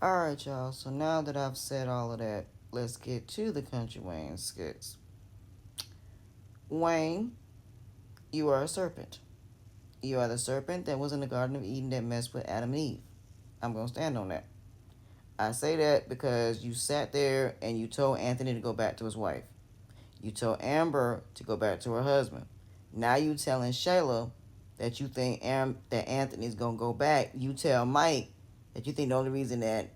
Alright, y'all. So now that I've said all of that, let's get to the Country Wayne skits. Wayne, you are a serpent. You are the serpent that was in the Garden of Eden that messed with Adam and Eve. I'm going to stand on that. I say that because you sat there and you told Anthony to go back to his wife. You told Amber to go back to her husband. Now you telling Shayla that you think that Anthony's going to go back. You tell Mike that you think the only reason that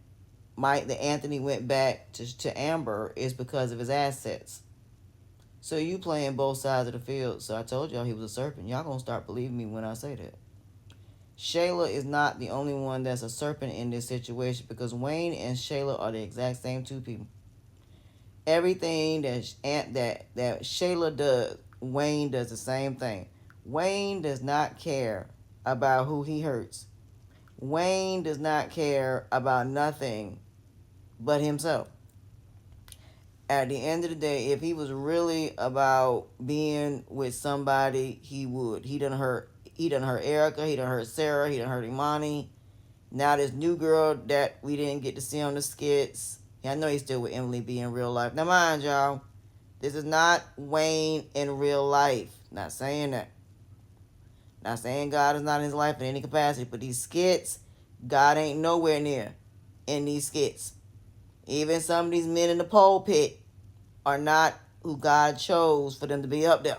Anthony went back to Amber is because of his assets. So you playing both sides of the field. So I told y'all he was a serpent. Y'all gonna start believing me when I say that. Shayla is not the only one that's a serpent in this situation because Wayne and Shayla are the exact same two people. Everything that Shayla does, Wayne does the same thing. Wayne does not care about who he hurts. Wayne does not care about nothing but himself. At the end of the day, if he was really about being with somebody, he would. He done hurt Erica, he done hurt Sarah, he done hurt Imani. Now this new girl that we didn't get to see on the skits. Yeah, I know he's still with Emily B in real life. Now mind y'all, this is not Wayne in real life. Not saying that. Not saying God is not in his life in any capacity, but these skits, God ain't nowhere near in these skits. Even some of these men in the pulpit are not who God chose for them to be up there.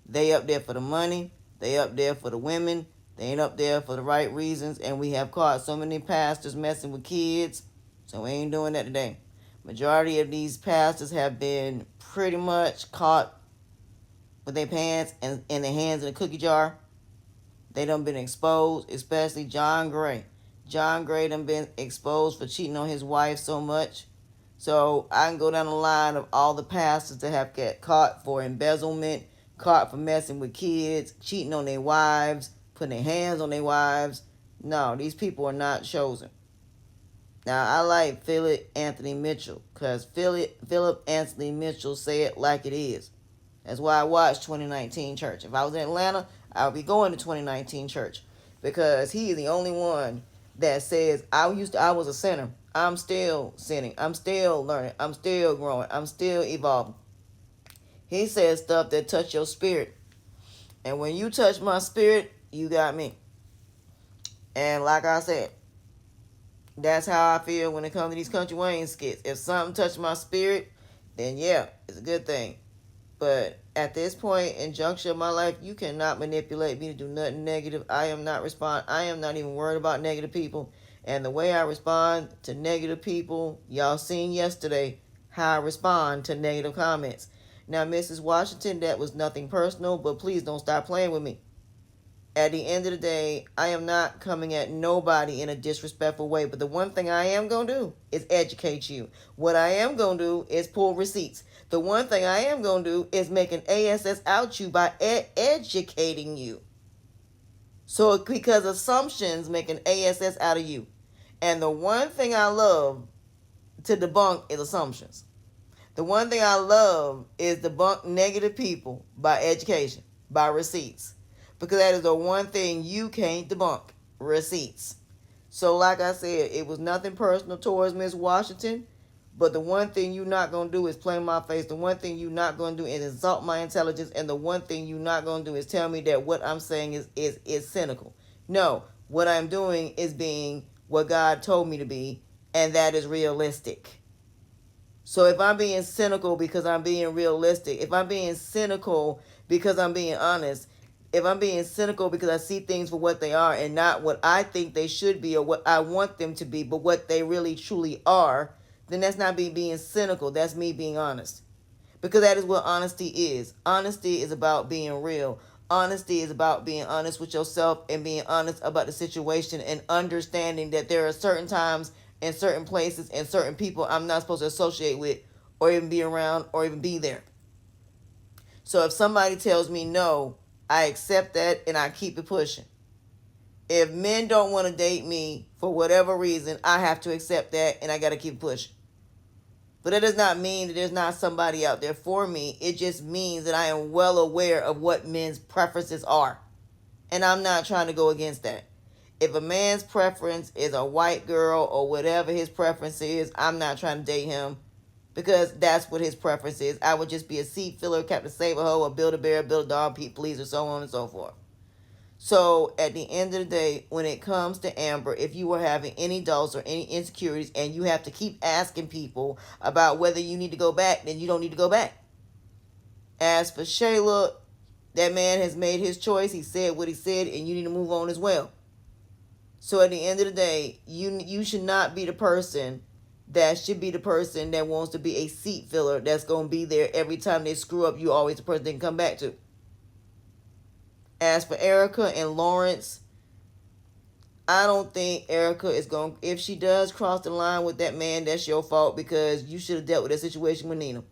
They up there for the money. They up there for the women. They ain't up there for the right reasons. And we have caught so many pastors messing with kids. So we ain't doing that today. Majority of these pastors have been pretty much caught with their pants and their hands in a cookie jar. They done been exposed, especially John Gray. John Gray done been exposed for cheating on his wife so much. So I can go down the line of all the pastors that have get caught for embezzlement, caught for messing with kids, cheating on their wives, putting their hands on their wives. No, these people are not chosen. Now, I like Philip Anthony Mitchell because Philip Anthony Mitchell say it like it is. That's why I watched 2019 Church. If I was in Atlanta, I would be going to 2019 Church because he is the only one that says I was a sinner. I'm still sinning. I'm still learning. I'm still growing. I'm still evolving. He says stuff that touch your spirit. And when you touch my spirit, you got me. And like I said, that's how I feel when it comes to these Country Wayne skits. If something touched my spirit, then yeah, it's a good thing. But at this point in juncture of my life, you cannot manipulate me to do nothing negative. I am not even worried about negative people. And the way I respond to negative people, y'all seen yesterday how I respond to negative comments. Now, Mrs. Washington, that was nothing personal, but please don't stop playing with me. At the end of the day, I am not coming at nobody in a disrespectful way. But the one thing I am going to do is educate you. What I am going to do is pull receipts. The one thing I am going to do is make an ASS out you by educating you. So because assumptions make an ASS out of you. And the one thing I love to debunk is assumptions. The one thing I love is debunk negative people by education, by receipts. Because that is the one thing you can't debunk. Receipts. So like I said, it was nothing personal towards Miss Washington. But the one thing you're not going to do is play my face. The one thing you're not going to do is insult my intelligence. And the one thing you're not going to do is tell me that what I'm saying is cynical. No, what I'm doing is being what God told me to be. And that is realistic. So if I'm being cynical because I'm being realistic, if I'm being cynical because I'm being honest, if I'm being cynical because I see things for what they are and not what I think they should be or what I want them to be, but what they really truly are, then that's not me being cynical. That's me being honest. Because that is what honesty is. Honesty is about being real. Honesty is about being honest with yourself and being honest about the situation and understanding that there are certain times and certain places and certain people I'm not supposed to associate with or even be around or even be there. So if somebody tells me no, I accept that and I keep it pushing. If men don't want to date me for whatever reason, I have to accept that and I got to keep pushing. But that does not mean that there's not somebody out there for me. It just means that I am well aware of what men's preferences are. And I'm not trying to go against that. If a man's preference is a white girl or whatever his preference is, I'm not trying to date him because that's what his preference is. I would just be a seat filler, Captain Save-A-Ho, or Build a Bear, Build a Dog, Pete Please, or so on and so forth. So at the end of the day, when it comes to Amber, if you were having any doubts or any insecurities and you have to keep asking people about whether you need to go back, then you don't need to go back. As for Shayla, that man has made his choice. He said what he said, and you need to move on as well. So at the end of the day, you should not be the person that should be the person that wants to be a seat filler that's going to be there every time they screw up. You always the person they can come back to. As for Erica and Lawrence, I don't think Erica is going, if she does cross the line with that man, that's your fault because you should have dealt with that situation with Nina.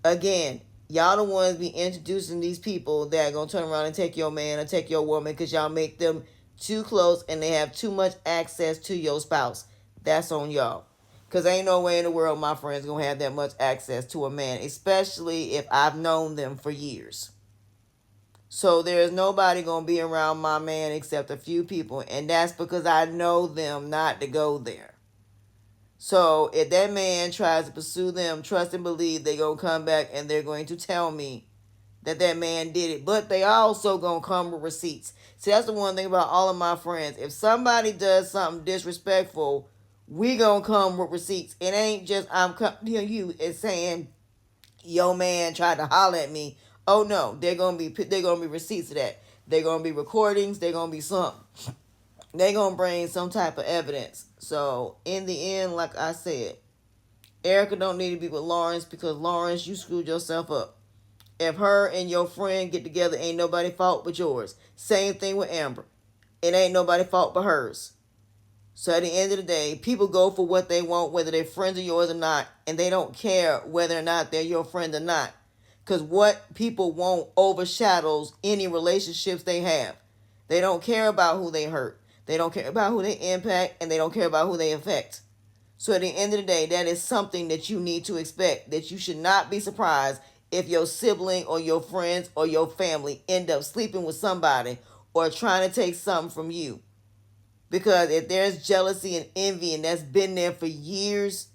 Again, y'all the ones be introducing these people that are going to turn around and take your man or take your woman because y'all make them too close and they have too much access to your spouse. That's on y'all. Because ain't no way in the world my friend's going to have that much access to a man, especially if I've known them for years. So there's nobody going to be around my man except a few people, and that's because I know them not to go there. So if that man tries to pursue them, trust and believe they're going to come back and they're going to tell me that that man did it. But they also going to come with receipts. See, that's the one thing about all of my friends. If somebody does something disrespectful, we going to come with receipts. It ain't just I'm coming to you. It's saying, yo man tried to holler at me. Oh no, they're gonna be receipts of that. They're gonna be recordings. They're gonna be something. They're gonna bring some type of evidence. So in the end, like I said, Erica don't need to be with Lawrence because Lawrence, you screwed yourself up. If her and your friend get together, ain't nobody fault but yours. Same thing with Amber. It ain't nobody fault but hers. So at the end of the day, people go for what they want, whether they're friends of yours or not, and they don't care whether or not they're your friend or not. Because what people want overshadows any relationships they have. They don't care about who they hurt. They don't care about who they impact, and they don't care about who they affect. So at the end of the day, that is something that you need to expect, that you should not be surprised if your sibling or your friends or your family end up sleeping with somebody or trying to take something from you. Because if there's jealousy and envy and that's been there for years,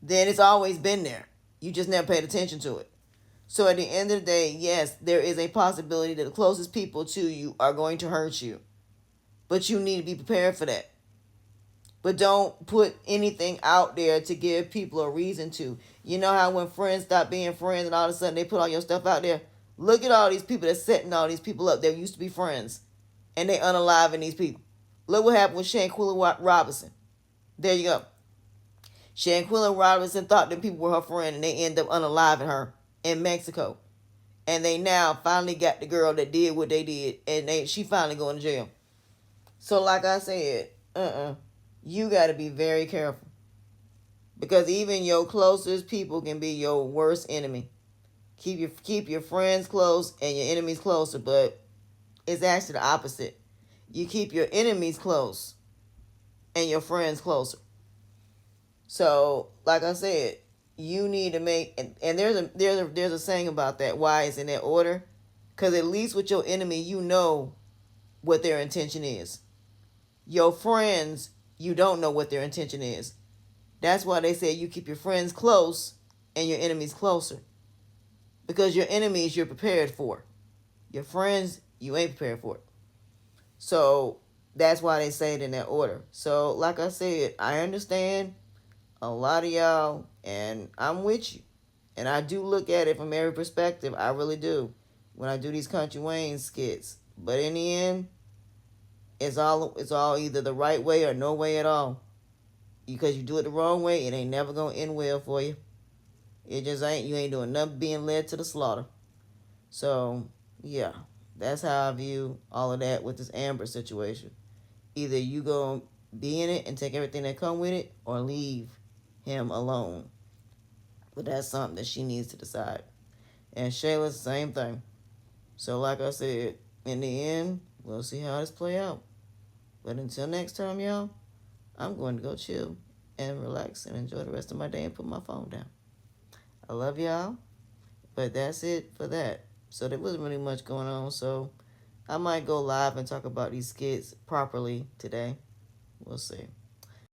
then it's always been there. You just never paid attention to it. So at the end of the day, yes, there is a possibility that the closest people to you are going to hurt you. But you need to be prepared for that. But don't put anything out there to give people a reason to. You know how when friends stop being friends and all of a sudden they put all your stuff out there? Look at all these people that's setting all these people up that used to be friends. And they unaliving these people. Look what happened with Shanquilla Robinson. There you go. Shanquilla Robinson thought that people were her friend and they end up unaliving her in Mexico. And they now finally got the girl that did what they did. And she finally going to jail. So like I said, you got to be very careful. Because even your closest people can be your worst enemy. Keep your friends close and your enemies closer. But it's actually the opposite. You keep your enemies close and your friends closer. So, like I said, you need to make, and there's a saying about that, why it's in that order. Because at least with your enemy, you know what their intention is. Your friends, you don't know what their intention is. That's why they say you keep your friends close and your enemies closer. Because your enemies you're prepared for. Your friends, you ain't prepared for it. So that's why they say it in that order. So like I said, I understand a lot of y'all and I'm with you. And I do look at it from every perspective. I really do. When I do these Kountry Wayne skits. But in the end, it's all either the right way or no way at all. Because you do it the wrong way, it ain't never going to end well for you. It just ain't. You ain't doing nothing being led to the slaughter. So, yeah. That's how I view all of that with this Amber situation. Either you going to be in it and take everything that come with it or leave him alone. But that's something that she needs to decide. And Shayla's the same thing. So like I said, in the end, we'll see how this play out. But until next time, y'all, I'm going to go chill and relax and enjoy the rest of my day and put my phone down. I love y'all. But that's it for that. So there wasn't really much going on. So I might go live and talk about these skits properly today. We'll see.